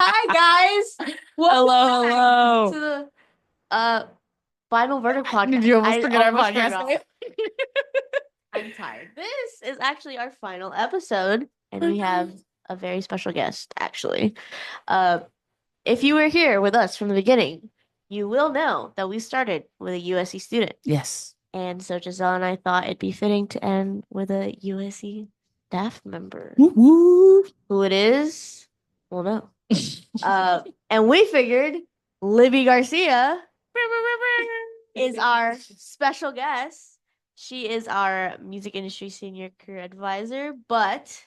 Hi guys. Welcome Hello, back hello. to the final verdict Did podcast. you almost I forget our almost podcast forgot. name? I'm tired. This is actually our final episode, and we have a very special guest, actually. Uh, if you were here with us from the beginning, you will know that we started with a USC student. Yes. And so Giselle and I thought it'd be fitting to end with a USC staff member. Woo woo. Who it is, we'll know. And we figured Libby Garcia is our special guest. She is our music industry senior career advisor, but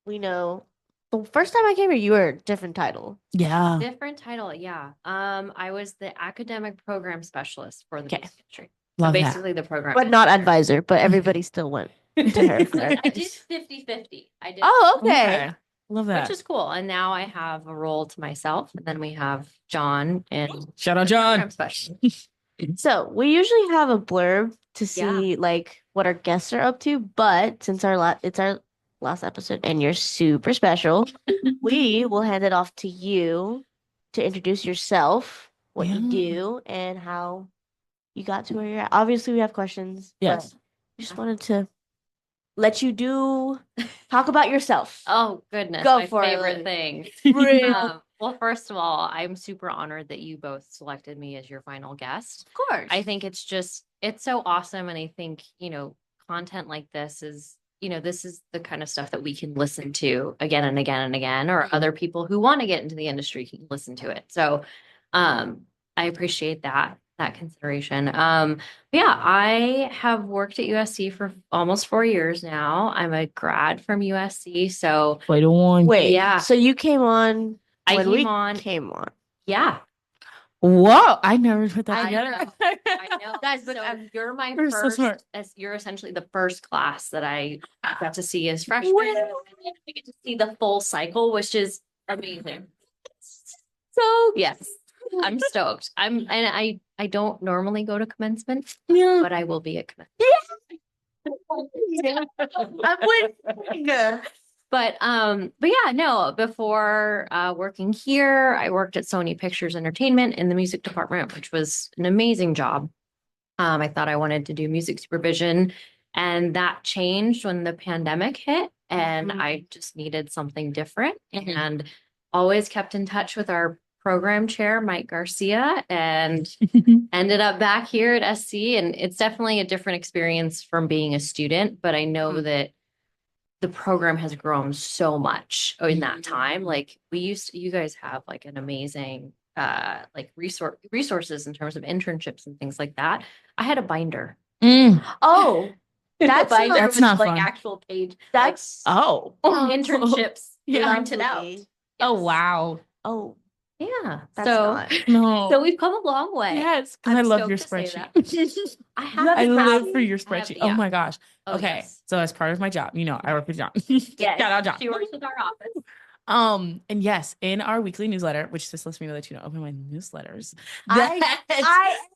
we know the first time I came here, you were a different title. Yeah. Different title, yeah. I was the academic program specialist for the Okay. music industry. So Love that. basically the program. But not advisor, but everybody still went to her for I did advice. 50-50. I did, Oh, okay. Love that. which is cool. And now I have a role to myself. And then we have John and Shout out program John. specialist. So we usually have a blurb to see Yeah. like what our guests are up to, but since it's our last episode and you're super special, we will hand it off to you to introduce yourself, what you Yeah. do, and how you got to where you're at. Obviously, we have questions. Yes. But we just wanted to let you talk about yourself. Oh, goodness. Go My for it, favorite Lily. thing. Real. Well, first of all, I'm super honored that you both selected me as your final guest. Of course. I think it's so awesome. And I think, content like this is, this is the kind of stuff that we can listen to again and again and again, or other people who want to get into the industry can listen to it. So, I appreciate that consideration. Yeah, I have worked at USC for almost 4 years now. I'm a grad from USC. So Wait on. Wait, yeah. so you came on I when came we on. came on. Yeah. Whoa. I never put that I together. know. I know. Guys, but So you're my You're so first, smart. you're essentially the first class that I got to see as freshmen. Wow. And then I get to see the full cycle, which is amazing. So Yes, I'm stoked. I don't normally go to commencement, Yeah. but I will be at commencement. I'm with But yeah, no, before working here, I worked at Sony Pictures Entertainment in the music department, which was an amazing job. I thought I wanted to do music supervision, and that changed when the pandemic hit, and Mhm. I just needed something different, Mhm. and always kept in touch with our program chair, Mike Garcia, and ended up back here at SC. And it's definitely a different experience from being a student, but I know that the program has grown so much in that time. Like you guys have like an amazing like resources in terms of internships and things like that. I had a binder. Oh, that's binder That's with not like fun. actual page that's Oh. internships Yeah. printed out. lovely. Oh, Yes. wow. Oh, Yeah. that's so not. No. so we've come a long way. Yes, because I I'm love your stoked to say spreadsheet. I You have have I to live have- for your I have- spreadsheet. yeah. Oh my gosh. Oh, Okay. yes. So as part of my job, I work with John. Yes. Shout out John. She works with our office. And yes, in our weekly newsletter, which just lets me know that you don't open my newsletters. I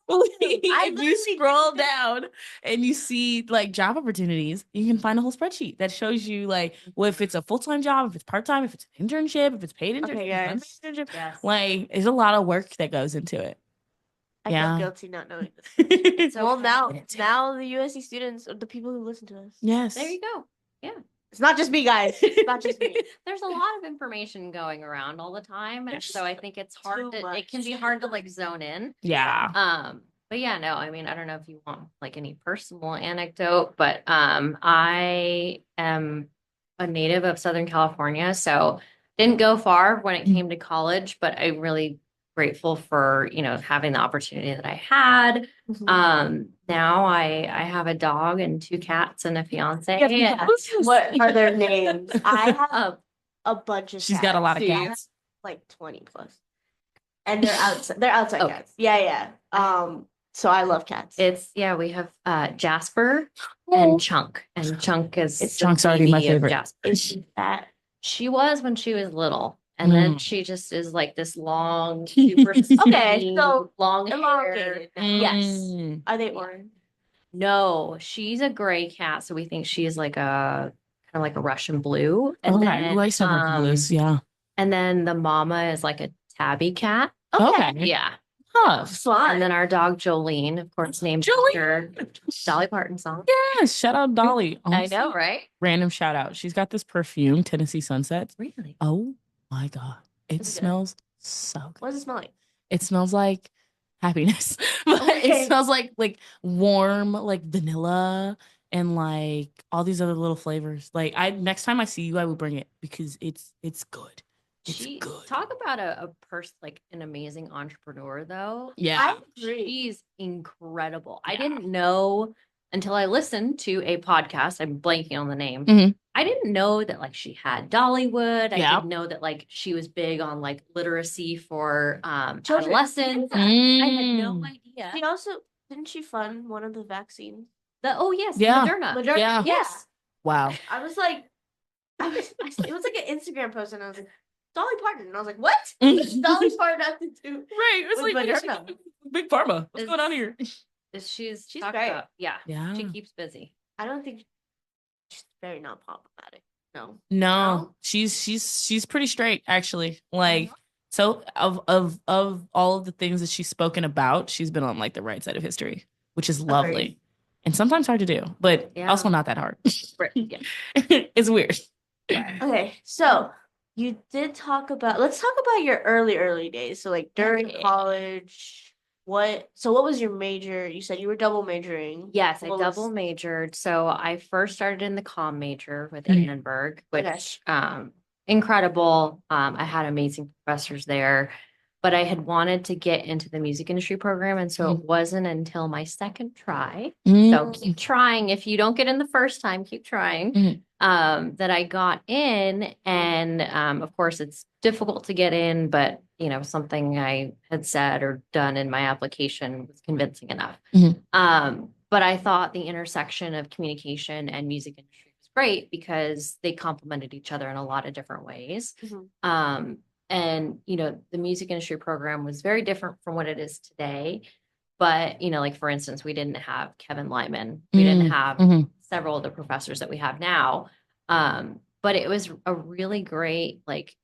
If you literally scroll down and you see like job opportunities, you can find a whole spreadsheet that shows you like well, if it's a full-time job, if it's part-time, if it's an internship, if it's paid internship, Okay, if it's guys. unpaid internship. Yes. Like there's a lot of work that goes into it. I Yeah. feel guilty not knowing this. So Well, now the USC students are the people who listen to us. Yes. there you go. It's not just me, guys. It's not just me. There's a lot of information going around all the time. And so I think it's hard Too it can be hard to like zone in. Yeah. But yeah, no, I mean, I don't know if you want like any personal anecdote, but I am a native of Southern California, so didn't go far when it came to college, but I'm really grateful for, having the opportunity that I had. Now I have a dog and 2 cats and a fiance. Yeah, what are their names? I have a bunch of She's got a lot of cats. cats. Like 20 plus. And they're outside. They're outside Okay. cats. Yeah. So I love cats. We have Jasper and Chunk. And Chunk is the Chunk's already my baby of favorite. Jasper. Is she fat? She was when she was little. And then she just is like this long, super Okay, skinny, so long hair. elongated. Yes. Mm. Are they orange? No, she's a gray cat, so we think she's like a kind of like a Russian blue. And Okay. then Ooh, I used to have Russian blues. Yeah. And then the mama is like a tabby cat. Okay. Yeah. Huh. And then our dog Jolene, of course, named after Dolly Parton song. Yeah. Shout out Dolly. I know, right? Random shout out. She's got this perfume, Tennessee Sunsets. Really? Oh my God. It Is it good? smells so good. What does it smell like? It smells like happiness. But Okay. it smells like warm, like vanilla and like all these other little flavors. Like next time I see you, I will bring it because it's good. It's good. Talk about a person, like an amazing entrepreneur, though. Yeah. I agree. She's incredible. I Yeah. didn't know until I listened to a podcast. I'm blanking on the name. Mhm. I didn't know that like she had Dollywood. I Yeah. didn't know that like she was big on like literacy for Children. adolescents. Yeah. I had no idea. She also didn't she fund one of the vaccines? Yes, Yeah. Moderna. Moderna. Yeah. Yes. Wow. I was like, it was like an Instagram post, and I was like, Dolly Parton, and I was like, what? Mhm. Does Dolly Parton have to do? Right. It's With like Moderna. big pharma. What's Is- going on here? She's She's talked great. about- yeah. Yeah. She keeps busy. I don't think she's very not problematic. No. No, she's pretty straight actually. Like so of all of the things that she's spoken about, she's been on like the right side of history, which is lovely. Agreed. And sometimes hard to do, but Yeah. also not that hard. Yeah. It's weird. Okay, so you did talk about. Let's talk about your early days. So like during Okay. college, what was your major? You said you were double majoring. Yes, I What was- double majored. So I first started in the comm major with Mhm. Annenberg, Okay. which incredible. I had amazing professors there, but I had wanted to get into the music industry program, and so it wasn't until my second try. So Mm. keep trying. If you don't get in the first time, keep trying. Mhm. That I got in, and of course it's difficult to get in, but something I had said or done in my application was convincing enough. Mhm. But I thought the intersection of communication and music industry was great because they complemented each other in a lot of different ways. Mhm. And the music industry program was very different from what it is today. But like for instance, we didn't have Kevin Lyman. We didn't have Mhm. several of the professors that we have now. But it was a really great like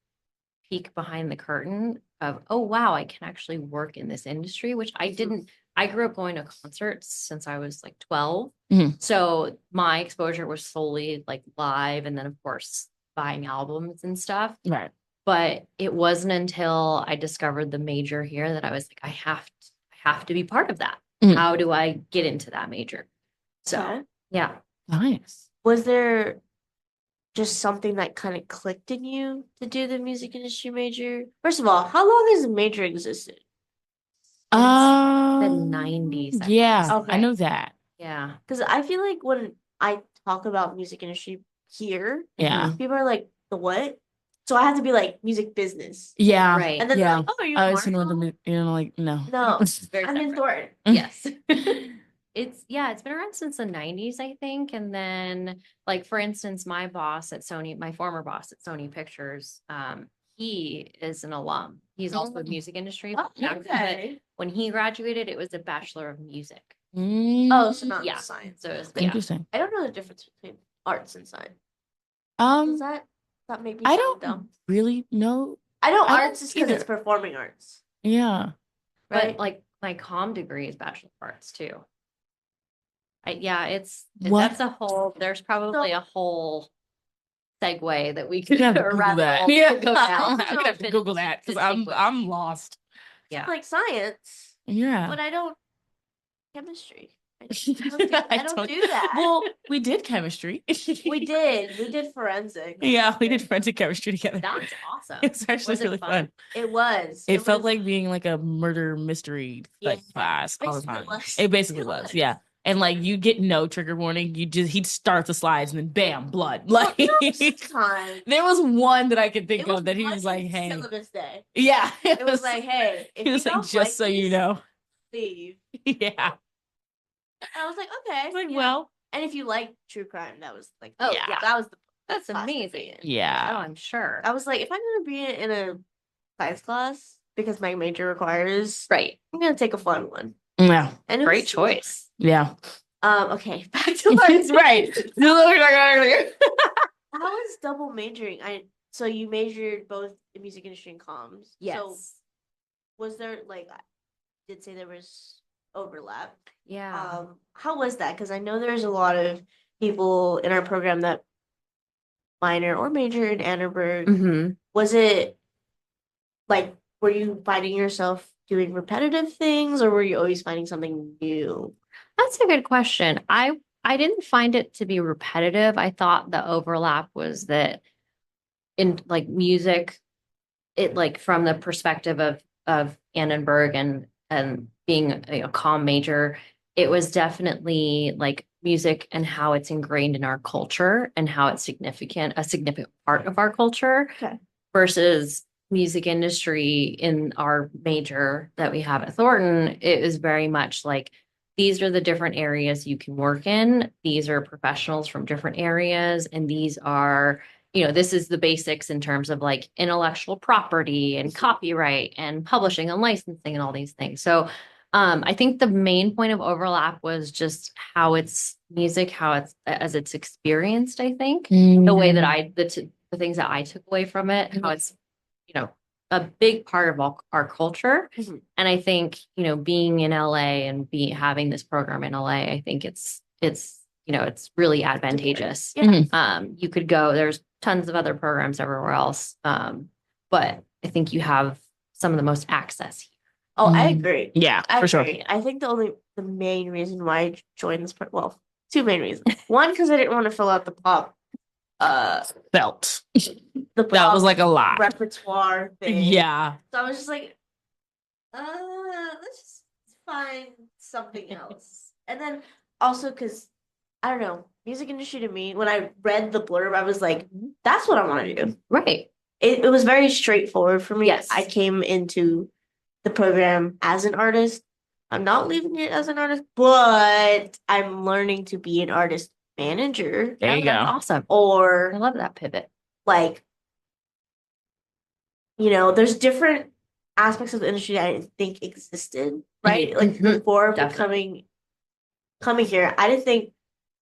peek behind the curtain of, oh wow, I can actually work in this industry, which I didn't. I grew up going to concerts since I was like 12. Mhm. So my exposure was solely like live, and then of course buying albums and stuff. Right. But it wasn't until I discovered the major here that I was like, I have to be part of that. Mhm. How do I get into that major? So Okay. yeah. Nice. Was there just something that kind of clicked in you to do the music industry major? First of all, how long has the major existed? The Um, 90s. I Yeah, think. I know that. Yeah. Because I feel like when I talk about music industry here, Yeah. people are like, the what? So I have to be like music business. Yeah. Right. And then Yeah. they're like, oh, are you I in was Marshall? like, no. No, Very I'm in Thornton. Yes. It's been around since the 90s, I think. And then like for instance, my boss at Sony, my former boss at Sony Pictures, he is an alum. He's also a music industry. Oh, background, okay. But when he graduated, it was a Bachelor of Music. Oh, so not Yeah. science. So it was, Interesting. I don't know the difference between arts and science. Um, Does that make me I sound don't dumb? really know. I know I arts don't is because it's either. performing arts, Yeah. But right? like my comm degree is Bachelor of Arts too. It's What? that's a whole. There's probably a whole segue that we could You have to or Google rabbit that. hole to Yeah. go down. I'm gonna have to Google that because I'm lost. Yeah. Like science, Yeah. but I don't chemistry. I don't do that. Well, we did chemistry. We did forensics. Yeah, we did forensic chemistry together. That's awesome. It's actually Was it really fun. It was. It felt was- like being like a murder mystery like Yeah, class all the basically time. it was. It basically It was, was. yeah. And like you get no trigger warning. He'd start the slides and then bam, blood. Well, Like time. there was one that I could think It was of that he blood was like, in hey. syllabus day. Yeah. It was like, hey, if he was you like, don't just so you this, know. leave. Yeah. And I was like, okay. It's like, yeah. well, And if you like true crime, that was like, Oh, yeah, yeah. that was the That's class to be amazing. in. yeah. Oh, I'm sure. I was like, if I'm gonna be in a science class because my major requires, Right. I'm gonna take a fun one. Yeah. And it Great was- choice. Yeah. Okay, back to my Right. How was double majoring? so you majored both in music industry and comms. Yes. So was there like I did say there was overlap? Yeah. How was that? Because I know there's a lot of people in our program that minor or major in Annenberg. Mm-hmm. Was it like were you finding yourself doing repetitive things, or were you always finding something new? That's a good question. I didn't find it to be repetitive. I thought the overlap was that in like music, it like from the perspective of Annenberg and being a comm major, it was definitely like music and how it's ingrained in our culture and how it's a significant part of our culture Okay. versus music industry in our major that we have at Thornton. It is very much like these are the different areas you can work in. These are professionals from different areas, and these are, this is the basics in terms of like intellectual property and copyright and publishing and licensing and all these things. So I think the main point of overlap was just how it's music, how it's as it's experienced. I think the way that the things that I took away from it, how it's, a big part of our culture. Mhm. And I think, being in LA and having this program in LA, I think it's really advantageous. Yeah. You could go, there's tons of other programs everywhere else. But I think you have some of the most access here. Oh, I agree. Yeah, I for sure. agree. I think the main reason why I joined this well, two main reasons. One, because I didn't want to fill out the pop Felt. the That pop was like a lot. repertoire thing. Yeah. So I was just like, let's just find something else. And then also because I don't know, music industry to me, when I read the blurb, I was like, that's what I want to do. Right. It was very straightforward for me. Yes. I came into the program as an artist. I'm not leaving it as an artist, but I'm learning to be an artist manager. There you That's go. awesome. I Or love that pivot. like, there's different aspects of the industry that I didn't think existed, right? Like Mhm. before Definitely. coming here, I didn't think,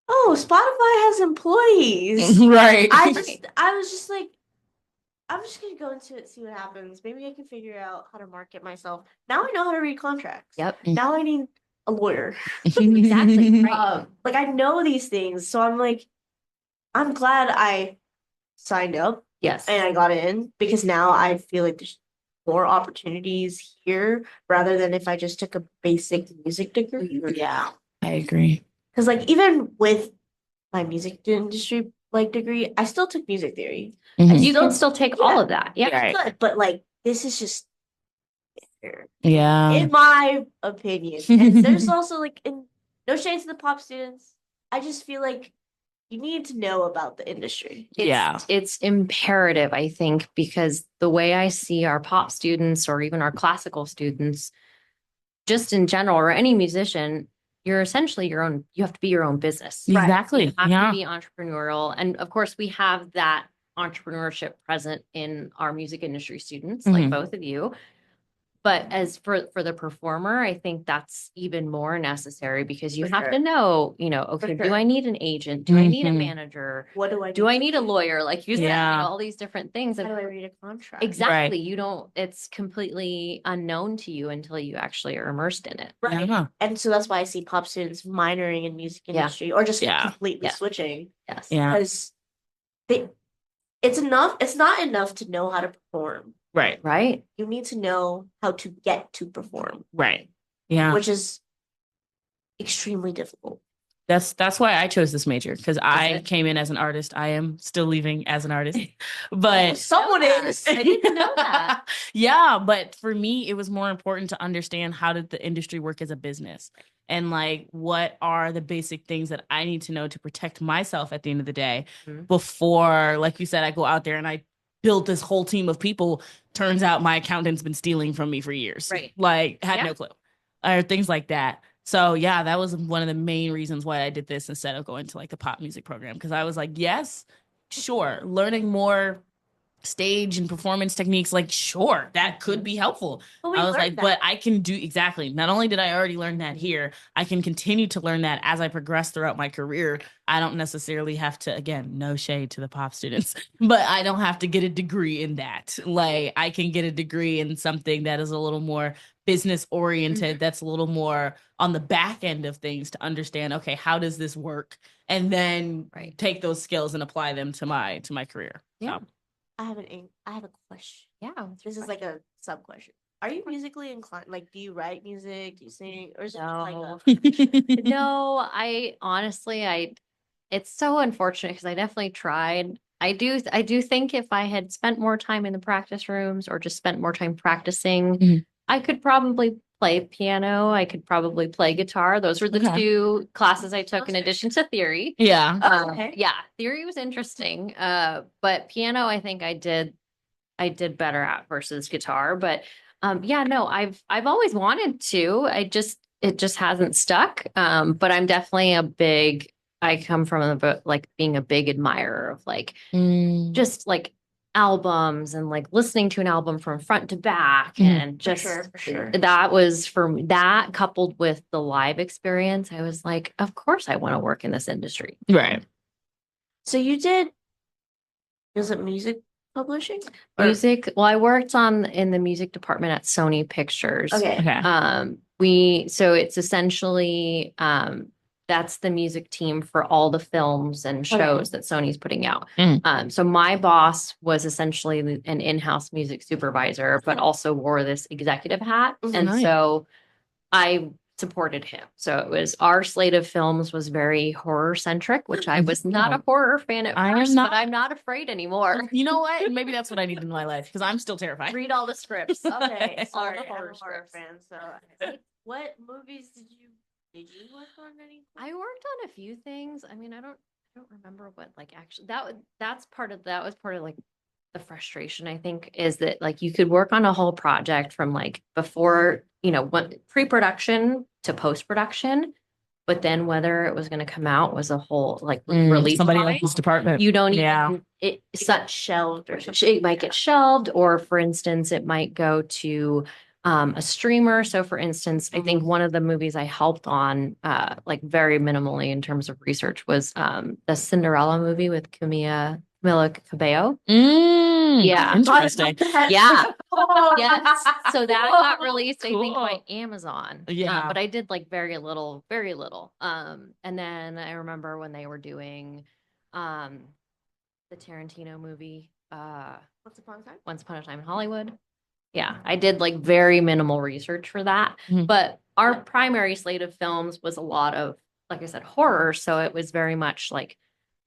oh, Spotify has employees. Right. I was just like, I'm just gonna go into it, see what happens. Maybe I can figure out how to market myself. Now I know how to read contracts. Yep. Now I need a lawyer. Exactly. Right. Like I know these things, so I'm like, I'm glad I signed up Yes. and I got in because now I feel like there's more opportunities here rather than if I just took a basic music degree. Yeah, I agree. Because like even with my music industry like degree, I still took music theory. Mhm. You can still take all of that. Yeah. Right. Good, but like this is just better, Yeah. in my opinion. And there's also like no shade to the pop students. I just feel like you need to know about the industry. It's imperative, I think, because the way I see our pop students or even our classical students, just in general, or any musician, you're essentially you have to be your own business. Exactly. You have Yeah. to be entrepreneurial. And of course, we have that entrepreneurship present in our music industry students, like Mhm. both of you. But as for the performer, I think that's even more necessary because you For have sure. to know, okay, For do sure. I need an agent? Do I need a Mhm. manager? What do I Do I need a lawyer? Like you said, Yeah. all these different things. How And do I read a contract? exactly, Right. it's completely unknown to you until you actually are immersed in it. Right. Yeah. And so that's why I see pop students minoring in music Yeah. industry or just Yeah. completely Yeah. switching. Yes. Yeah. Because it's not enough to know how to perform. Right. Right. You need to know how to get to perform, Right. Yeah. which is extremely difficult. That's why I chose this major because I it? came in as an artist. I am still leaving as an artist, but Someone that. is. I didn't know that. Yeah, but for me, it was more important to understand how did the industry work as a business and like what are the basic things that I need to know to protect myself at the end of the day Mhm. before, like you said, I go out there and I build this whole team of people. Turns out my accountant's been stealing from me for years. Right. Like had Yeah. no clue or things like that. So yeah, that was one of the main reasons why I did this instead of going to like the pop music program. Cause I was like, yes, sure. Learning more stage and performance techniques, like, sure, that could be helpful. But we I was learned like, that. but I can do exactly. Not only did I already learn that here, I can continue to learn that as I progress throughout my career. I don't necessarily have to, again, no shade to the pop students, but I don't have to get a degree in that. Like, I can get a degree in something that is a little more business oriented, that's a little more on the back end of things to understand, okay, how does this work? And then take those skills and apply them to my career. Yeah. So. I have a question. Yeah. This is like a sub question. Are you musically inclined? Like, do you write music? Do you sing? Or is it No. just like a No, I honestly, it's so unfortunate because I definitely tried. I do think if I had spent more time in the practice rooms or just spent more time practicing, Mhm. I could probably play piano. I could probably play guitar. Those were the Okay. two classes I took in addition to theory. Yeah. Okay. Yeah, theory was interesting. But piano, I think I did better at versus guitar. But yeah, no, I've always wanted to. It just hasn't stuck. But I'm definitely I come from like being a big admirer of like just like albums and like listening to an album from front to back and just for sure. that was for me, that coupled with the live experience, I was like, of course I want to work in this industry. Right. So you did, was it music publishing? Music. Well, I worked in the music department at Sony Pictures. Okay. So it's essentially that's the music team for all the films and shows that Sony's putting out. So my boss was essentially an in-house music supervisor, but also wore this executive hat. And Nice. so I supported him. So it was our slate of films was very horror centric, which I was not a horror fan at first, but I'm not afraid anymore. You know what? Maybe that's what I need in my life because I'm still terrified. Read all the scripts. Okay, All sorry, the I'm horror a horror scripts. fan. So, what movies did you work on? Any? I worked on a few things. I mean, I don't remember what like actually that was part of like the frustration, I think, is that like you could work on a whole project from like before, pre-production to post-production, but then whether it was going to come out was a whole like release. Somebody line. else's department. You don't Yeah. even it such shelved, or it might get shelved, or for instance, it might go to a streamer. So for instance, I think one of the movies I helped on like very minimally in terms of research was the Cinderella movie with Camila Cabello. Yeah. Interesting. Yeah. Yes. So that got released, I think, Cool. by Amazon. Yeah. But I did like very little. And then I remember when they were doing the Tarantino movie, Once Upon a Time? Once Upon a Time in Hollywood. Yeah, I did like very minimal research for that. Mhm. But our primary slate of films was a lot of, like I said, horror. So it was very much like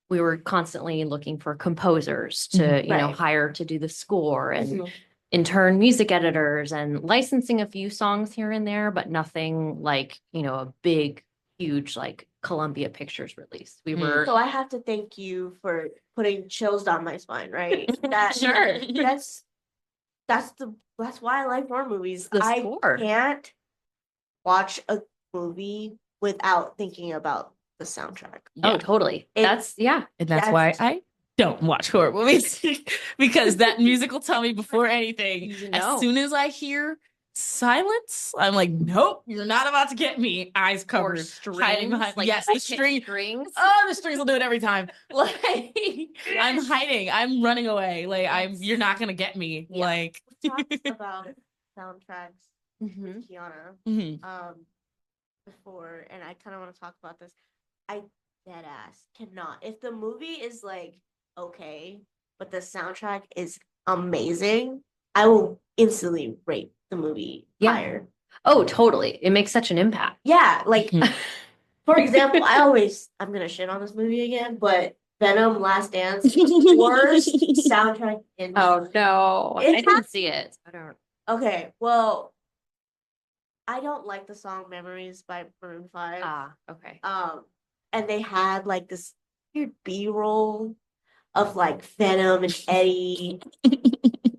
we were constantly looking for composers to, hire to do the score and in turn music editors and licensing a few songs here and there, but nothing like, a big, huge like Columbia Pictures release. We were So I have to thank you for putting chills down my spine, right? Sure. That's why I like horror movies. The I score. can't watch a movie without thinking about the soundtrack. Oh, totally. It- That's And that's why I don't watch horror movies because that music will tell me before anything. As soon as I hear silence, I'm like, nope, you're not about to get me. Eyes covered, hiding behind. Like yes, the strings. Oh, the strings will do it every time. Like I'm hiding. I'm running away. Like you're not gonna get me. Yeah. Like We talked about soundtracks with Kiana before, and I kind of want to talk about this. I dead ass cannot. If the movie is like okay, but the soundtrack is amazing, I will instantly rate the movie higher. Oh, totally. It makes such an impact. Yeah, like for example, I'm gonna shit on this movie again, but Venom Last Dance, worst soundtrack in Oh no. I didn't see it. I don't. Okay, well, I don't like the song Memories by Maroon 5. Okay. And they had like this weird B-roll of like Venom and Eddie.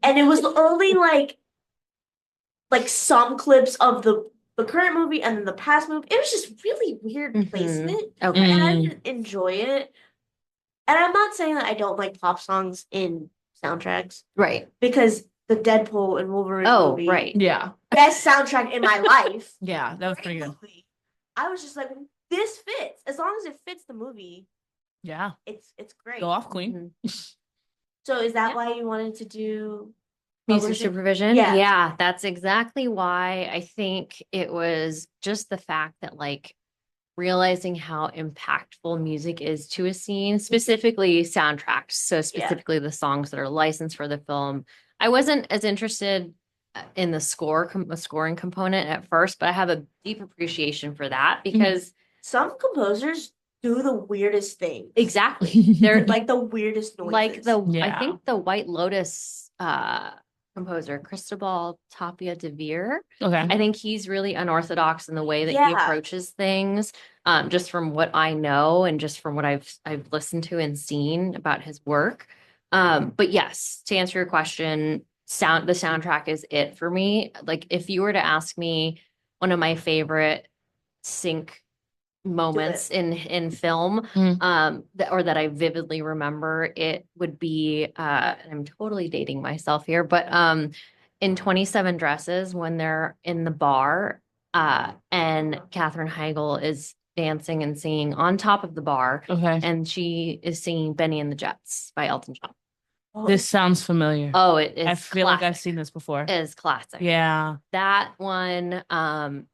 And it was only like some clips of the current movie and then the past movie. It was just really weird placement. Okay. And I didn't enjoy it. And I'm not saying that I don't like pop songs in soundtracks Right. because the Deadpool and Wolverine movie, right. Yeah. best soundtrack in my life. Yeah, that was pretty Great good. movie. I was just like, this fits. As long as it fits the movie, Yeah. it's great. Go off, Queen. Mhm. So is that Yeah. why you wanted to do Music publishing? supervision. Yeah. Yeah, that's exactly why. I think it was just the fact that like realizing how impactful music is to a scene, specifically soundtracks. So specifically the songs that are licensed for the film. I wasn't as interested in the scoring component at first, but I have a deep appreciation for that because Some composers do the weirdest things. exactly they're Like the weirdest noises. like I Yeah. think the White Lotus composer Cristobal Tapia de Veer. Okay. I think he's really unorthodox in the way that he Yeah. approaches things. Just from what I know and just from what I've listened to and seen about his work. But yes, to answer your question, the soundtrack is it for me. Like if you were to ask me one of my favorite sync moments in film that I vividly remember, it would be I'm totally dating myself here, but in 27 Dresses when they're in the bar and Katherine Heigl is dancing and singing on top of the bar Okay. and she is singing Benny and the Jets by Elton John. Oh, This sounds familiar. Oh, it is I feel like I've classic. seen this before. It is classic. Yeah. That one,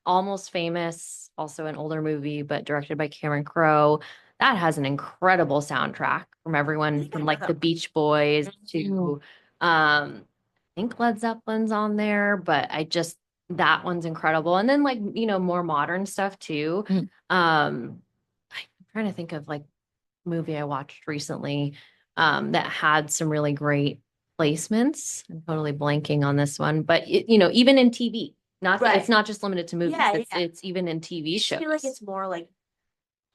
Almost Famous, also an older movie, but directed by Cameron Crowe. That has an incredible soundtrack from everyone from like the Beach Boys to I think Led Zeppelin's on there, but that one's incredible. And then like, more modern stuff too. I'm trying to think of like movie I watched recently that had some really great placements. I'm totally blanking on this one, but even in TV, it's not just limited to movies. Yeah, It's even in TV shows. I feel like it's more like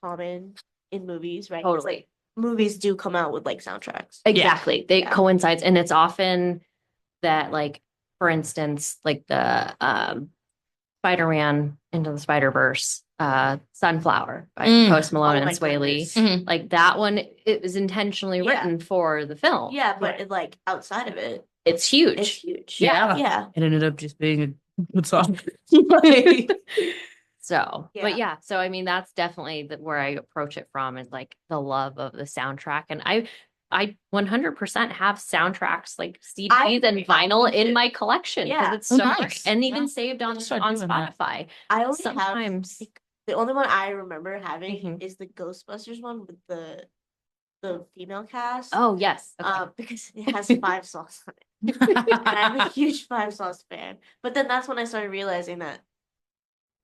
common in movies, right? 'Cause, Totally. like, movies do come out with like soundtracks. Exactly. They coincides, and it's often that like, for instance, like the Spider-Man Into the Spider-Verse, Sunflower by Post Malone and Sway Lee. Like that one, it was intentionally written for the film. Yeah, but it, like outside of it, it's huge. it's huge. Yeah. Yeah. It ended up just being a good song. So, Yeah. but yeah, so I mean, that's definitely where I approach it from is like the love of the soundtrack. And I 100% have soundtracks like CDs and vinyl in my collection because it's so nice. and even saved on Spotify. I only Sometimes have the only one I remember having is the Ghostbusters one with the female cast. Oh yes, okay. Because it has 5 songs on it. And I'm a huge 5 songs fan. But then that's when I started realizing that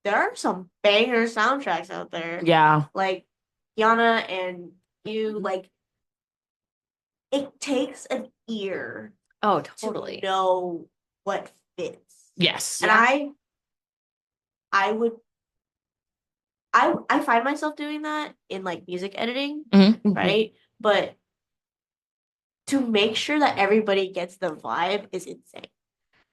there are some banger soundtracks out there. Yeah. Like Yana and you, like it takes an ear. Oh, totally. To know what fits. Yes. And I find myself doing that in like music editing, right? But to make sure that everybody gets the vibe is insane.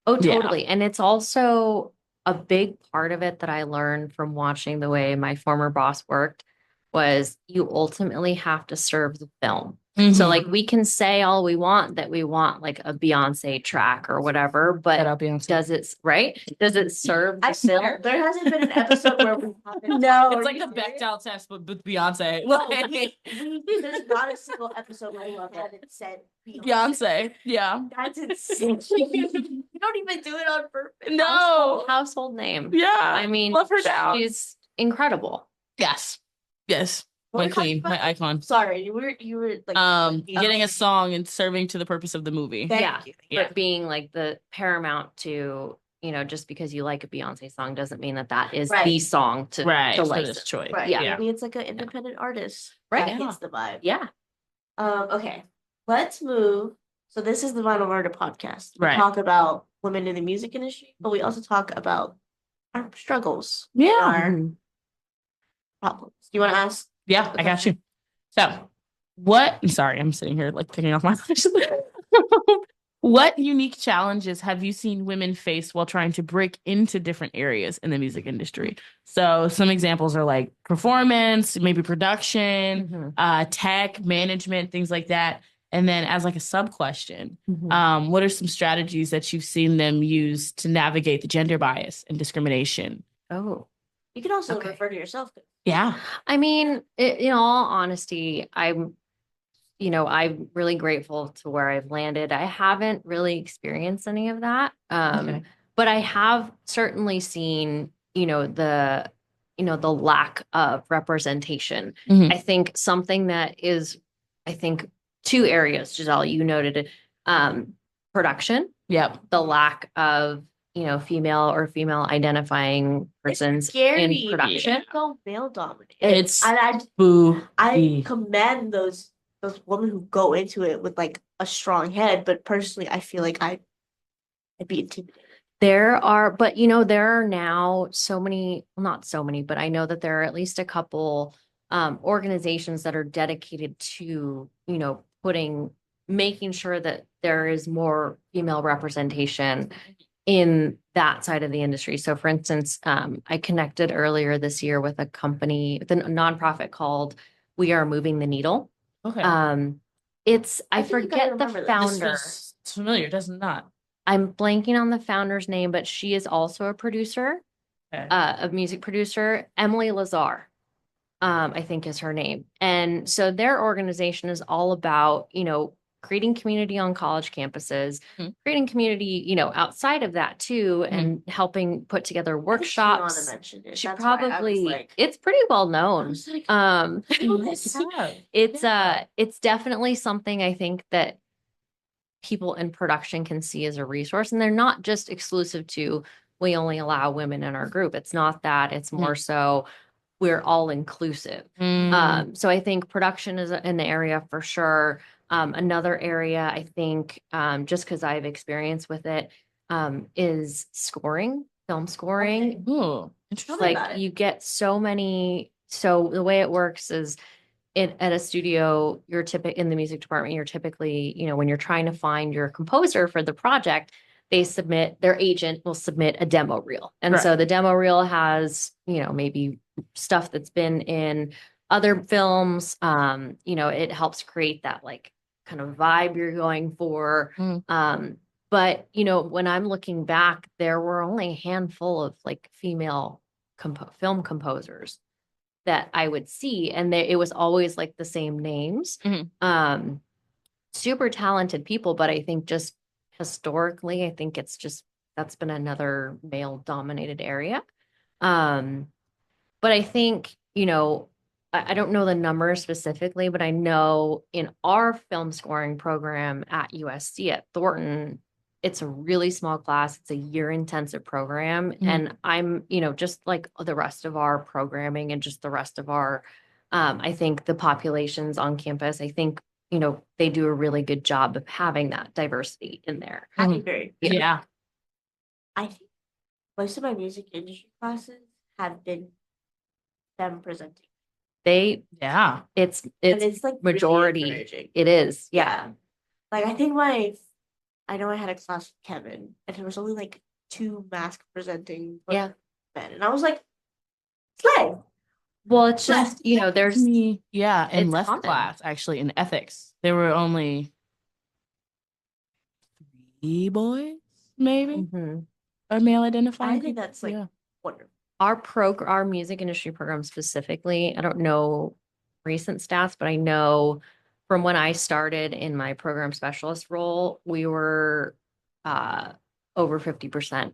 Oh, totally. And it's also a big part of it that I learned from watching the way my former boss worked was you ultimately have to serve the film. So like we can say all we want that we want like a Beyonce track or whatever, but does it serve the film? There hasn't been an episode where we haven't. No, it's like the Bechdel test, but with Beyonce. There's not a single episode where we haven't said Beyonce. Yeah, that's insane. You don't even do it on purpose. No household name. Yeah, I mean, love her down. She's incredible. Yes. My queen, my icon. Sorry, you were like getting a song and serving to the purpose of the movie. Thank you. But being like the paramount to, just because you like a Beyonce song doesn't mean that is the song to license. Choice. Right. Yeah. Maybe it's like an independent artist. Right. That hits the vibe. Yeah. Okay. Let's move. So this is the Vinyl Murder podcast. We Right. talk about women in the music industry, but we also talk about our struggles. Yeah. Our problems. Do you want to ask? Yeah, I got you. So, sorry, I'm sitting here like picking off my What unique challenges have you seen women face while trying to break into different areas in the music industry? So some examples are like performance, maybe production, tech, management, things like that. And then as like a sub question, Mhm. what are some strategies that you've seen them use to navigate the gender bias and discrimination? Oh, You can also Okay. refer to yourself. Yeah. I mean, in all honesty, I'm really grateful to where I've landed. I haven't really experienced any of that. Okay. But I have certainly seen, the lack of representation. Mhm. I think something that is, I think two areas, Giselle, you noted it, production, Yep. the lack of, female identifying persons in Scary. production. So male dominated. It's I spooky. commend those women who go into it with like a strong head, but personally, I feel like I'd be intimidated. There are now so many, well, not so many, but I know that there are at least a couple organizations that are dedicated to, making sure that there is more female representation in that side of the industry. So for instance, I connected earlier this year with a company, with a nonprofit called We Are Moving the Needle. Okay. I feel like I forget the remember this. This founder. feels familiar, does it not? I'm blanking on the founder's name, but she is also a producer, Okay. a music producer. Emily Lazar, I think is her name. And so their organization is all about, creating community on college campuses, Mhm. creating community, outside of that too, and helping put together workshops. Mentioned it. She That's why I was probably, like, it's pretty well I known. was like, It's definitely something I think that people in production can see as a resource, and they're not just exclusive to we only allow women in our group. It's not that. It's more so we're all inclusive. So I think production is an area for sure. Another area I think, just because I have experience with it, is scoring, film scoring. Ooh, interesting. Tell me about Like it. you get so many. So the way it works is at a studio, you're typically in the music department, you're typically, when you're trying to find your composer for the project, their agent will submit a demo reel. And so Right. the demo reel has, maybe stuff that's been in other films. It helps create that like kind of vibe you're going for. But when I'm looking back, there were only a handful of like female film composers that I would see, and it was always like the same names. Super talented people, but I think just historically, I think that's been another male dominated area. But I think, I don't know the numbers specifically, but I know in our film scoring program at USC at Thornton, it's a really small class. It's a year intensive program. And I'm, just like the rest of our programming and just the rest of our, I think the populations on campus, I think, they do a really good job of having that diversity in there. I agree. Yeah. I think most of my music industry classes have been them presenting. Yeah. It's And it's like really majority. encouraging. It is. Yeah. Like I know I had a class with Kevin, and there was only like 2 mask presenting Yeah. men, and I was like, slay. Well, it's just, there's Me, yeah, in It's left common. class, actually, in ethics, there were only 3 boys, maybe, Mhm. or male identifying. I think that's like yeah. wonderful. Our music industry program specifically, I don't know recent stats, but I know from when I started in my program specialist role, we were over 50%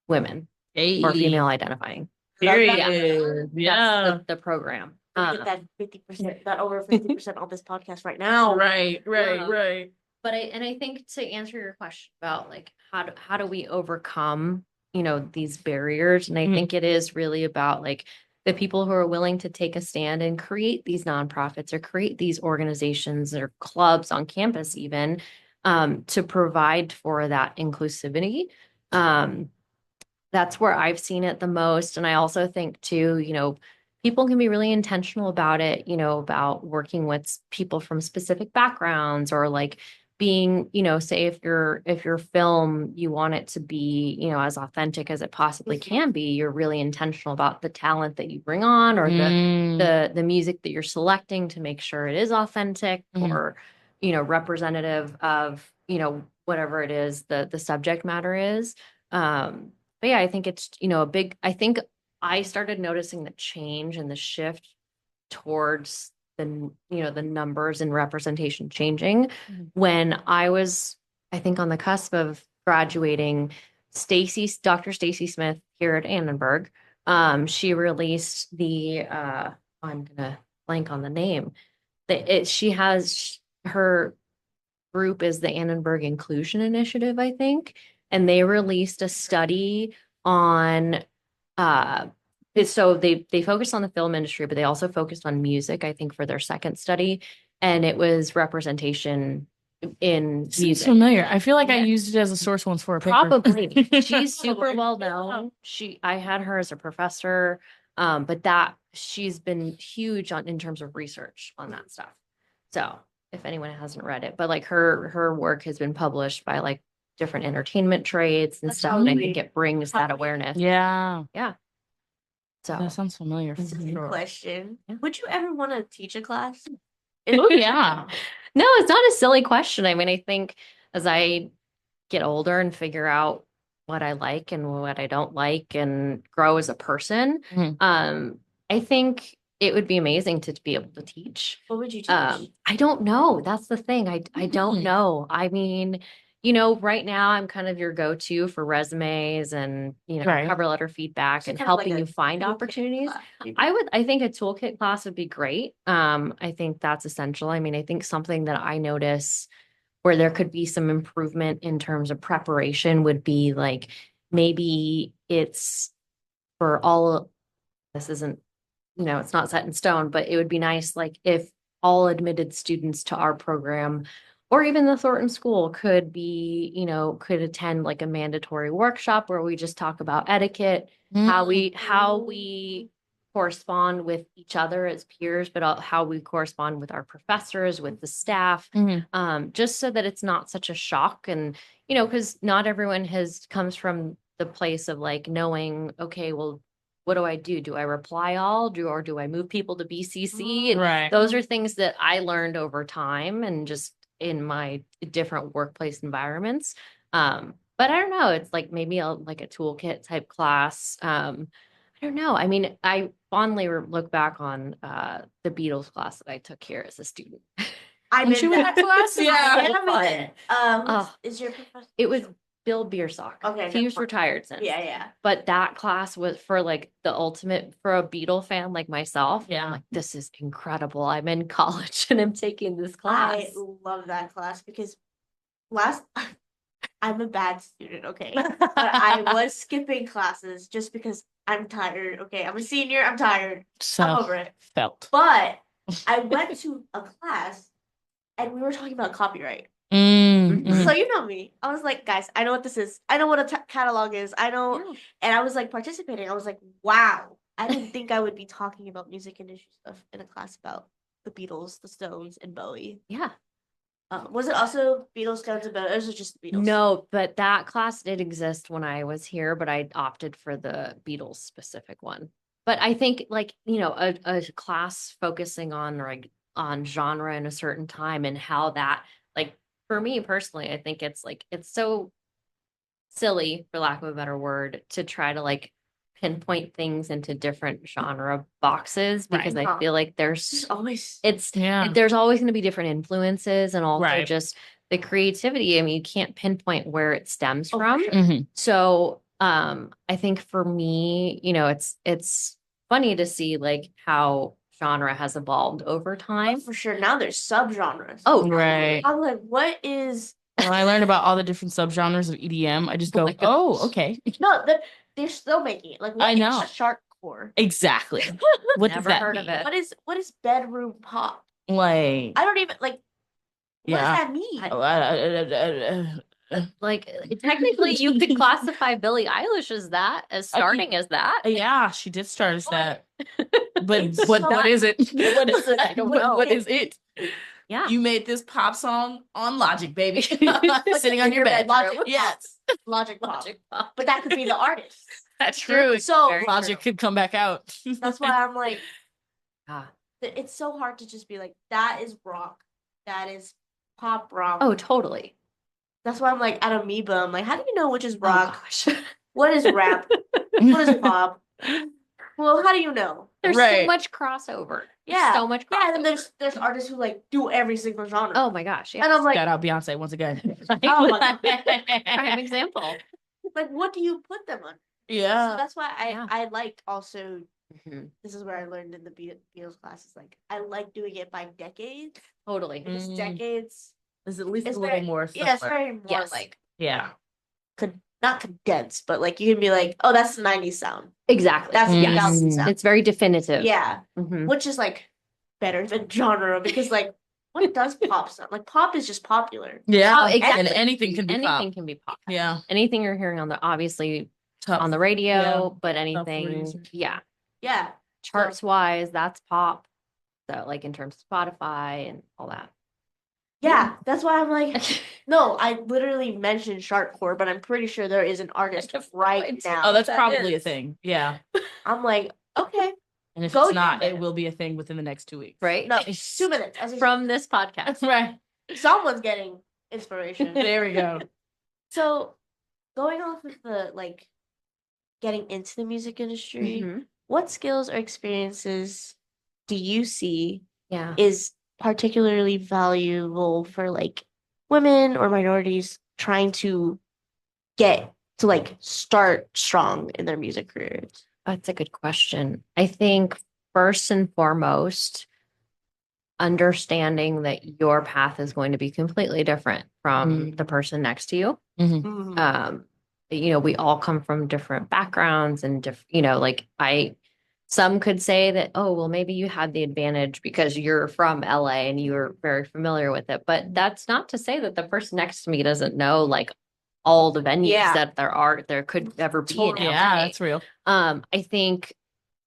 women or female identifying. Period. That's Yeah. the program. Get that 50%, that over 50% on this podcast right now. Right. But I think to answer your question about like how do we overcome, these barriers, and I think it is really about like the people who are willing to take a stand and create these nonprofits or create these organizations or clubs on campus even, to provide for that inclusivity. That's where I've seen it the most. And I also think too, people can be really intentional about it, about working with people from specific backgrounds or like being, say if your film, you want it to be, as authentic as it possibly can be, you're really intentional about the talent that you bring on or the music that you're selecting to make sure it is authentic or representative of, whatever it is the subject matter is. But yeah, I think it's, I think I started noticing the change and the shift towards the numbers and representation changing when I was, I think, on the cusp of graduating. Dr. Stacy Smith here at Annenberg, she released I'm gonna blank on the name. She has her group is the Annenberg Inclusion Initiative, I think, and they released a study on so they focused on the film industry, but they also focused on music, I think, for their second study, and it was representation in Seems music. familiar. I feel like I used it as a source once for a paper. Probably. She's super well known. I had her as a professor, but she's been huge in terms of research on that stuff. So if anyone hasn't read it, but like her work has been published by like different entertainment trades and stuff, and I think it brings that awareness. Yeah. So That sounds familiar. This is a Sure. question. Would you ever want to teach a class? Oh, yeah. No, it's not a silly question. I mean, I think as I get older and figure out what I like and what I don't like and grow as a person, I think it would be amazing to be able to teach. What would you teach? I don't know. That's the thing. I don't know. I mean, right now I'm kind of your go-to for resumes and, Right. cover letter feedback So and kind of like helping a you find toolkit opportunities. class, maybe. I think a toolkit class would be great. I think that's essential. I mean, I think something that I notice where there could be some improvement in terms of preparation would be like, maybe it's for all, this isn't, it's not set in stone, but it would be nice, like if all admitted students to our program or even the Thornton school could attend like a mandatory workshop where we just talk about etiquette, how we correspond with each other as peers, but how we correspond with our professors, with the staff, just so that it's not such a shock. And, because not everyone comes from the place of like knowing, okay, well, what do I do? Do I reply all? Or do I move people to BCC? And Right. those are things that I learned over time and just in my different workplace environments. But I don't know. It's like maybe like a toolkit type class. I don't know. I mean, I fondly look back on the Beatles class that I took here as a student. I'm in that class. Yeah. Is your professor? It was Bill Beersock. Okay. He's retired since. Yeah. But that class was for like the ultimate for a Beatle fan like myself. Yeah. I'm like, this is incredible. I'm in college and I'm taking this class. I love that class because I'm a bad student, okay? But I was skipping classes just because I'm tired. Okay, I'm a senior. I'm tired. I'm over it. Felt. But I went to a class and we were talking about copyright. So you know me. I was like, guys, I know what this is. I know what a catalog is. I know. Yeah. And I was like participating. I was like, wow. I didn't think I would be talking about music industry stuff in a class about the Beatles, the Stones, and Bowie. Yeah. Was it also Beatles, Stones, and Bowie? Or was it just the Beatles? No, but that class did exist when I was here, but I opted for the Beatles specific one. But I think like, a class focusing on genre in a certain time and how that, like, for me personally, I think it's so silly, for lack of a better word, to try to like pinpoint things into different genre boxes because I feel like there's always going to be different influences and also just the creativity. I mean, you can't pinpoint where it stems from. Sure. So I think for me, it's funny to see like how genre has evolved over time. For sure. Now there's subgenres. Oh, right. I'm like, what is? When I learned about all the different subgenres of EDM, I just go, oh, okay. No, they're still making it. Like, what I know. is sharkcore? Exactly. What Never does that heard mean? of it. What is bedroom pop? Like, I don't even like. What does that mean? Like technically, you could classify Billie Eilish as starting as that. Yeah, she did start as that. But what is it? What is it? I don't know. What is it? Yeah, you made this pop song on Logic, baby, sitting on your bed. Logic, yes, Logic pop. But that could be the artist. That's true. So Logic could come back out. That's why I'm like, it's so hard to just be like, that is rock, that is pop rock. Oh, totally. That's why I'm like at Amoeba. I'm like, how do you know which is Oh, rock? gosh. What is rap? What is pop? Well, how do you know? There's so Right. much crossover. Yeah. So much crossover. Yeah, and there's artists who like do every single genre. Oh my gosh. Yeah. And I'm like, Shout out Beyonce once again. Oh my God. Prime example. like, what do you put them on? So Yeah. that's why Yeah. I liked also. Mhm. This is where I learned in the Beatles classes. Like, I like doing it by decades Totally. because Mm. decades. It's at least a It's little very, more. yeah, it's similar. very more Yes. like Yeah. not condensed, but like you can be like, oh, that's the '90s sound. Exactly. That's the Yes. 2000s sound. It's very definitive. Yeah, Mhm. which is like better than genre because like what does pop sound like? Pop is just popular. Yeah. Oh, exactly. And anything can be Anything pop. can be pop. Yeah. Anything you're hearing on the obviously Top on the radio, yeah. but anything, research. yeah, Yeah, charts wise, that's pop. So like in terms of Spotify and all that. yeah. That's why I'm like, no, I literally mentioned Sharkcore, but I'm pretty sure there is an artist right now. Oh, that's that probably a is. thing. Yeah. I'm like, okay, And if Go it's not, you, it man. will be a thing within the next 2 weeks. Right? no, 2 minutes. I was From this podcast. Right. someone's getting inspiration. There we go. So, going off of the like getting into the music industry, Mhm. what skills or experiences do you see Yeah. is particularly valuable for like women or minorities trying to get to like start strong in their music careers? That's a good question. I think first and foremost, understanding that your path is going to be completely different from the person next to you. Mhm. We all come from different backgrounds and like some could say that, oh, well, maybe you had the advantage because you're from LA and you're very familiar with it. But that's not to say that the person next to me doesn't know like all the venues Yeah. that there could ever be in LA. Yeah, that's real. I think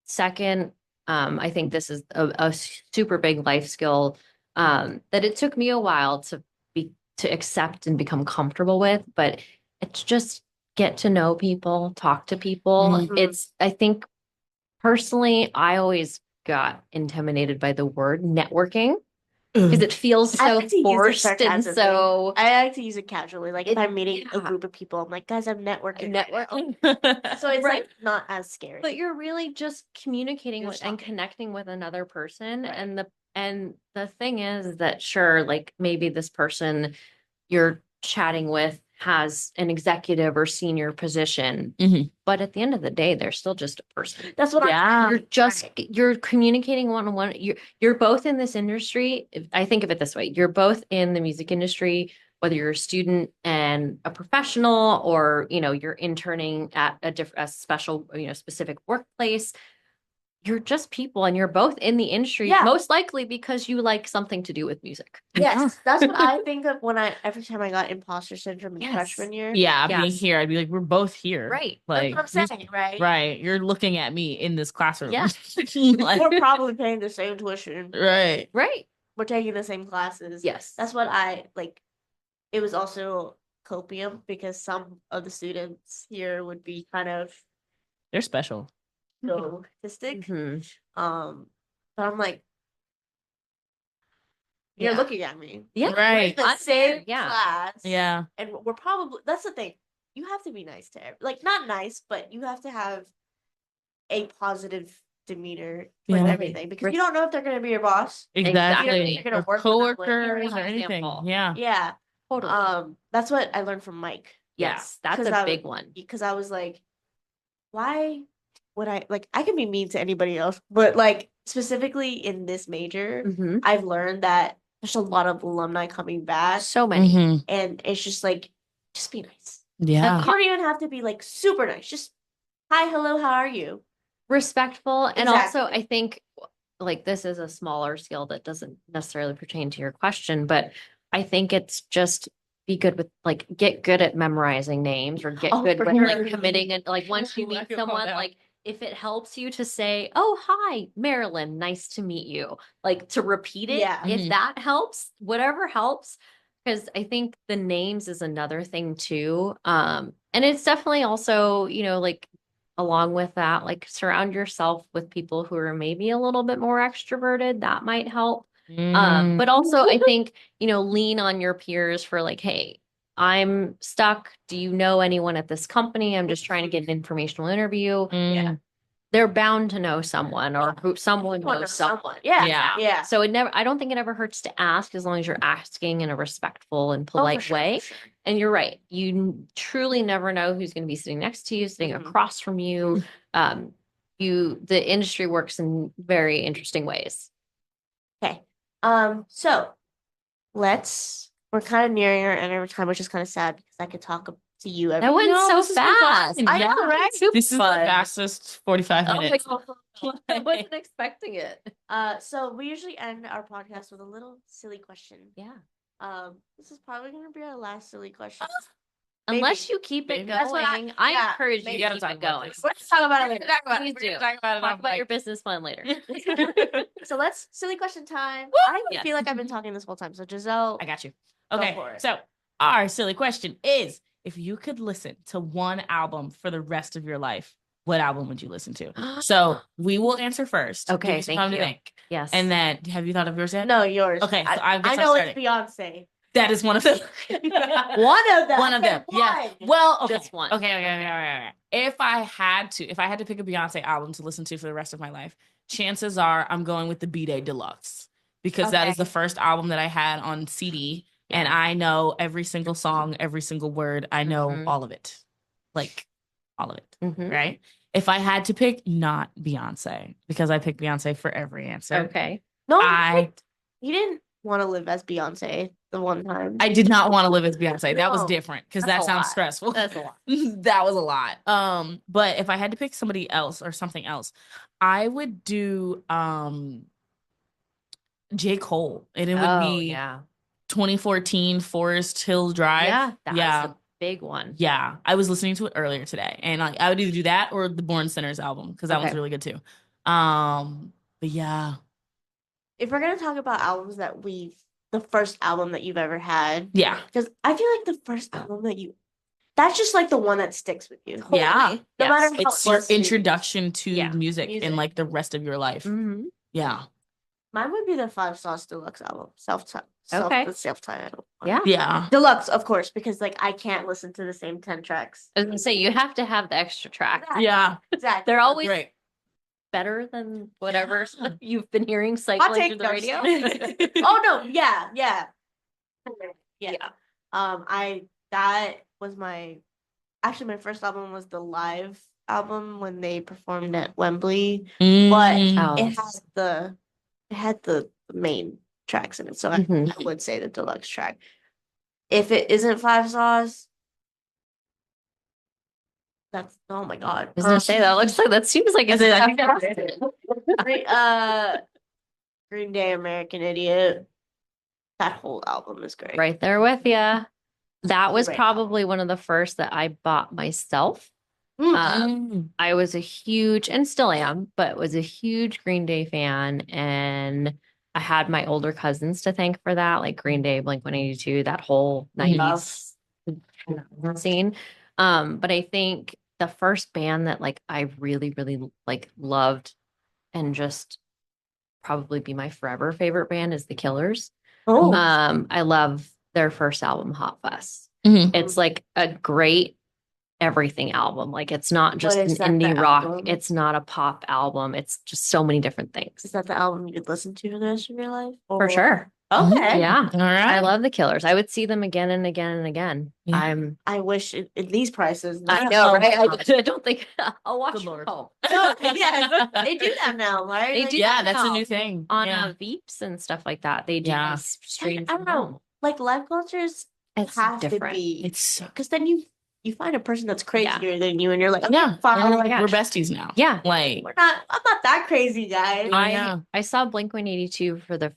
second, I think this is a super big life skill that it took me a while to accept and become comfortable with, but it's just get to know people, talk to people. Mhm. I think personally, I always got intimidated by the word networking because it feels I so like to use it forced and sarcastically. so I like to use it casually. Like if I'm meeting a yeah. group of people, I'm like, guys, I'm networking. networking. So it's Right. like not as scary. But you're really just communicating You're with just and talking. connecting with another person. Right. And the thing is that sure, like maybe this person you're chatting with has an executive or senior position, Mhm. but at the end of the day, they're still just a person. That's what Yeah. You're communicating one-on-one. You're both in this industry. I think of it this way. You're both in the music industry, whether you're a student and a professional or, you're interning at a special, specific workplace. You're just people and you're both in the industry, Yeah. most likely because you like something to do with music. Yes, that's what I think of when every time I got imposter syndrome in Yes. freshman year. Yeah, being Yes. here, I'd be like, we're both here. Right. Like, That's what I'm saying, right? right. You're looking at me in this classroom. Yeah. Like, We're probably paying the same tuition. right. Right. We're taking the same classes. Yes. That's what I like. It was also copium because some of the students here would be kind of They're special. so autistic. Mhm. But I'm like, you're Yeah. looking at me. Yeah. We're in Right. the I'm same there, yeah. class. Yeah. And we're probably that's the thing. You have to be nice to like not nice, but you have to have a positive demeanor with Yeah. everything because you don't know if they're gonna be your boss. Exactly. You're gonna Or work with them, like, coworkers or yeah. anything. Example. Yeah. Yeah. Totally. That's what I learned from Mike. Yes. That's 'Cause a I- big one. Because I was like, why would I like I can be mean to anybody else, but like specifically in this major, Mhm. I've learned that there's a lot of alumni coming back So many. Mhm. and it's just like just be nice. Yeah. You don't even have to be like super nice. Just hi, hello, how are you? Respectful. And also, Exactly. I think like this is a smaller skill that doesn't necessarily pertain to your question, but I think it's just be good with like get good at memorizing names or get Oh, good for with like sure. committing and like once you Ooh, I meet feel called someone, out. like if it helps you to say, oh, hi, Marilyn, nice to meet you, like to repeat it, Yeah. if Mhm. that helps, whatever helps. Because I think the names is another thing too. And it's definitely also, like along with that, like surround yourself with people who are maybe a little bit more extroverted. That might help. But also I think, lean on your peers for like, hey, I'm stuck. Do you know anyone at this company? I'm just trying to get an informational interview. Yeah. They're bound to know someone or who someone Someone knows knows someone. Yeah. Yeah. So I don't think it ever hurts to ask as long as you're asking in a respectful and polite way. And you're right. You truly never know who's going to be sitting next to you, sitting across from you. The industry works in very interesting ways. Okay. So we're kind of nearing our end of time, which is kind of sad because I could talk to you every That went No, so this has been fast. fun. I know, right? This is the fastest 45 Oh my minutes. God. I wasn't expecting it. So we usually end our podcast with a little silly question. Yeah. This is probably gonna be our last silly question. Unless you keep it Maybe. That's going, what I encourage you You to gotta keep talk it about going. this. Let's talk about it later. Please do. Talk about it Talk on about mic. your business plan later. So let's silly question time. I Yes. feel like I've been talking this whole time. So Giselle, I got you. Go Okay, for it. so our silly question is, if you could listen to one album for the rest of your life, what album would you listen to? So we will answer first. Okay, Give you some thank time you. to think. Yes. And then, have you thought of yours yet? no, yours. Okay, so I guess I I'm know it's starting. Beyonce. That is one of them. One of them. One of them. Yeah. One. Well, okay. Just one. Okay. If I had to pick a Beyonce album to listen to for the rest of my life, chances are I'm going with the B-Day Deluxe because that is Okay. the first album that I had on CD, Yeah. and I know every single song, every single word. I know Mhm. all of it, like all of it. Mhm. Right? If I had to pick, not Beyonce, because I pick Beyonce for every answer. Okay. No, I you didn't want to live as Beyonce the one time. I did not want to live as Beyonce. That was No, different because that's that a sounds lot. stressful. That's a lot. That was a lot. But if I had to pick somebody else or something else, I would do J. Cole. And it would be 2014 Forest Hill Drive. Yeah, that's Yeah. a big one. Yeah. I was listening to it earlier today. And I would either do that or the Born Sinners album because that one's Okay. really good too. But yeah. If we're gonna talk about albums the first album that you've ever had, Yeah. because I feel like the first album that's just like the one that sticks with you. Yeah. No Yes. matter how It's your was to you. introduction to Yeah. music Music. in like the rest of your life. Mhm. Yeah. Mine would be the 5 Sauce Deluxe album, Okay. the self-titled one. Yeah. Yeah. Deluxe, of course, because like I can't listen to the same 10 tracks. I was gonna say you have to have the extra track. Yeah. Exactly. They're always Great. better than whatever you've been hearing Hot cycling take through the those. radio. Oh no, yeah. That was my first album was the live album when they performed at Wembley, but Mm. it had the main tracks in it, so Mhm. I would say the deluxe track. If it isn't 5 Sauce, that's oh my god. I was gonna say that seems like it's I think that's it. Green Day, American Idiot. That whole album is great. right there with you. That was Great probably one of the first that I bought myself. I was a huge, and still am, but was a huge Green Day fan. And I had my older cousins to thank for that, like Green Day, Blink-182, that whole 90s scene. But I think the first band that like I really, really like loved and just probably be my forever favorite band is The Killers. Oh, I love their first album, Hot Fuss. Mhm. It's like a great everything album. Like it's not just an is that, indie the rock. album? It's not a pop album. It's just so many different things. Is that the album you'd listen to for the rest of your life? For sure. Okay. Yeah. All right. I love The Killers. I would see them again and again and again. Yeah. I wish at these prices. I no. know, Oh, right? God. I don't think I'll watch Good from Lord. home. No, yeah, they do that now, right? They Like, do Yeah, that that's a now. new thing. On Yeah. Veeps and stuff like that. They do Yeah. stream I don't know. Like live cultures It's have different. to be. It's so Because then you find a person that's crazier than you, and you're like, okay, yeah. fine. We're, Oh my we're gosh. besties now. Yeah. Like I'm not that crazy, guys. Yeah. I saw Blink-182 for the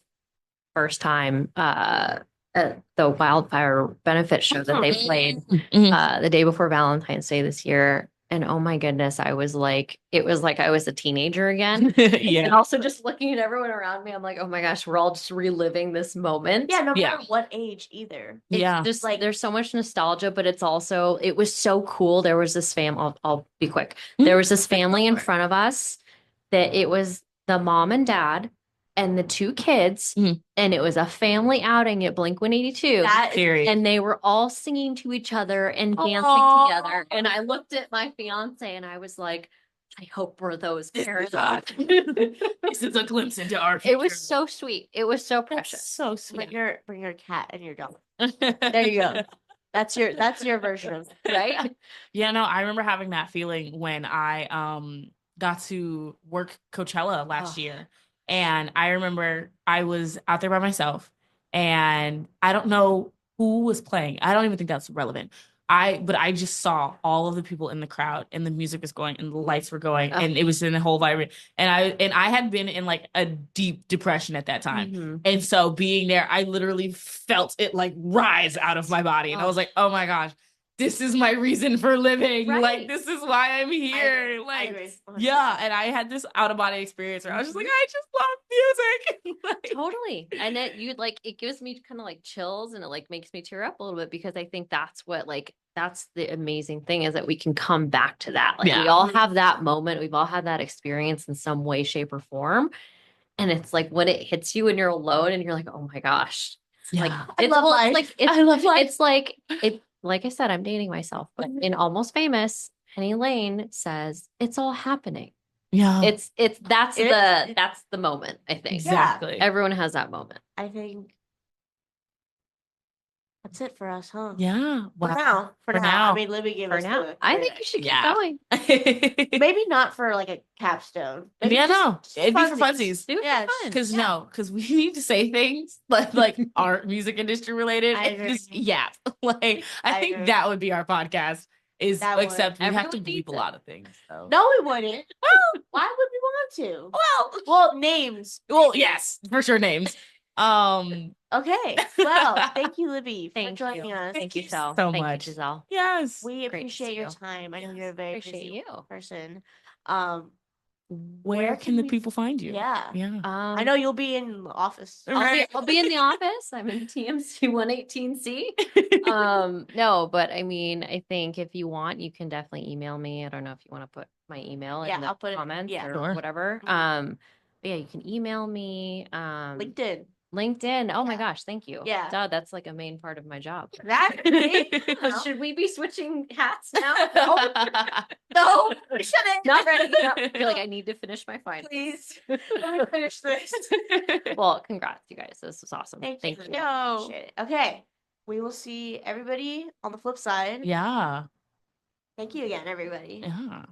first time at the Wildfire benefit show that they played Mhm. the day before Valentine's Day this year. And oh my goodness, it was like I was a teenager again. And Yeah. also just looking at everyone around me, I'm like, oh my gosh, we're all just reliving this moment. Yeah, no Yeah. matter what age either. It's Yeah. just Like- like there's so much nostalgia, but it's also it was so cool. There was this I'll be quick. There was this family in front of us that it was the mom and dad and the two kids, Mhm. and it was a family outing at Blink 182. That is Period. And they were all singing to each other and dancing Aw. together. And I looked at my fiance and I was like, I hope we're those parents. This is a glimpse into our future. It was so sweet. It was so That's precious. so sweet. bring your cat and your dog. There you go. That's your version of Right? Yeah, no, I remember having that feeling when I got to work Coachella last Oh. year. And I remember I was out there by myself and I don't know who was playing. I don't even think that's relevant. But I just saw all of the people in the crowd and the music was going and the lights were going and it was in the whole vibrant. And I had been in like a deep depression at that time. Mhm. And so being there, I literally felt it like rise out of my body. And I was like, oh my gosh, this is my reason for living. Right. Like, this is why I'm here. I Like, agree. yeah. And I had this out of body experience where I was just like, I just love music. Like, Totally. And it gives me kind of like chills and it like makes me tear up a little bit because I think that's the amazing thing is that we can come back to that. Like we Yeah. all have that moment. We've all had that experience in some way, shape, or form. And it's like when it hits you and you're alone and you're like, oh my gosh. Yeah. Like I love life. I love life. it's like I said, I'm dating myself, but in Almost Famous, Penny Lane says it's all happening. Yeah. That's the moment, I think. Exactly. Everyone has that moment. I think that's it for us, huh? Yeah. For Wow. now. For I now. mean, Libby gave For us now, the I think you should keep Yeah. going. maybe not for like a capstone. Maybe Yeah, just no. It'd be for funsies. Do it Yeah, for fun. Because we need to say things like art music industry related. I And just agree. yap. Like I think agree. that would be our podcast. That would. Except we have to Everyone bleep needs a it. lot of things. So. No, we wouldn't. Well, why would we want to? Well, names. Well, yes, for sure names. Okay. Well, thank you, Libby, Thank for joining you. us. Thank you so so much. you, Giselle. Yes. We Great to appreciate see your you. time. I know you're a very Appreciate busy you. person. Where can the we- people find you? Yeah. Yeah. I know you'll be in the office. I'll be in the office. I'm in TMC 118C. No, but I mean, I think if you want, you can definitely email me. I don't know if you want to put my email Yeah, in the I'll put it- comments yeah. or Sure. whatever. Mhm. But yeah, you can email me. LinkedIn. LinkedIn. Oh my Yeah. gosh, thank you. Yeah. Duh, that's like a main part of my job. Exactly. Should we be switching hats now? No, we shouldn't. Not ready. No, I feel like I need to finish my finals. Please. Let me finish this. Well, congrats, you guys. This was awesome. Thank you. you. Appreciate it. Okay. We will see everybody on the flip side. Yeah. Thank you again, everybody. Yeah.